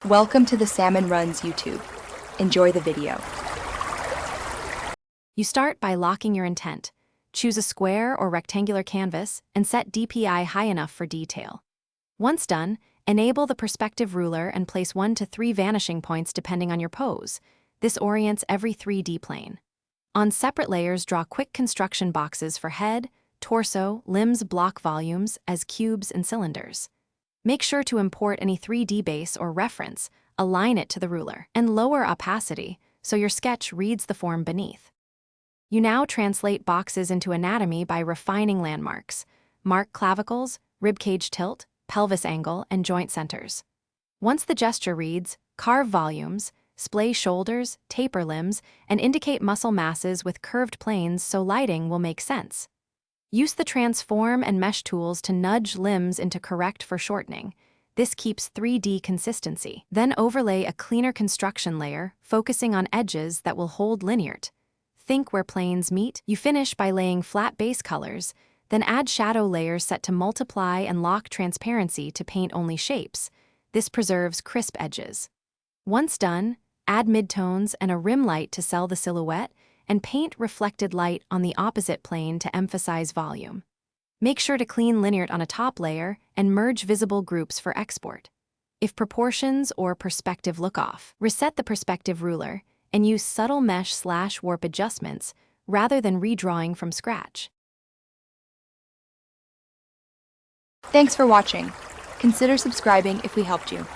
Welcome to the Salmon Runs YouTube. Enjoy the video. You start by locking your intent. Choose a square or rectangular canvas and set DPI high enough for detail. Once done, enable the perspective ruler and place 1 to 3 vanishing points depending on your pose. This orients every 3D plane. On separate layers, draw quick construction boxes for head, torso, limbs, block volumes as cubes and cylinders. Make sure to import any 3D base or reference, align it to the ruler, and lower opacity so your sketch reads the form beneath. You now translate boxes into anatomy by refining landmarks. Mark clavicles, ribcage tilt, pelvis angle, and joint centers. Once the gesture reads, carve volumes, splay shoulders, taper limbs, and indicate muscle masses with curved planes so lighting will make sense. Use the transform and mesh tools to nudge limbs into correct foreshortening. This keeps 3D consistency. Then overlay a cleaner construction layer, focusing on edges that will hold linear. Think where planes meet. You finish by laying flat base colors, then add shadow layers set to multiply and lock transparency to paint only shapes. This preserves crisp edges. Once done, add midtones and a rim light to sell the silhouette, and paint reflected light on the opposite plane to emphasize volume. Make sure to clean linear on a top layer and merge visible groups for export. If proportions or perspective look off, reset the perspective ruler and use subtle mesh/warp adjustments rather than redrawing from scratch. Thanks for watching. Consider subscribing if we helped you.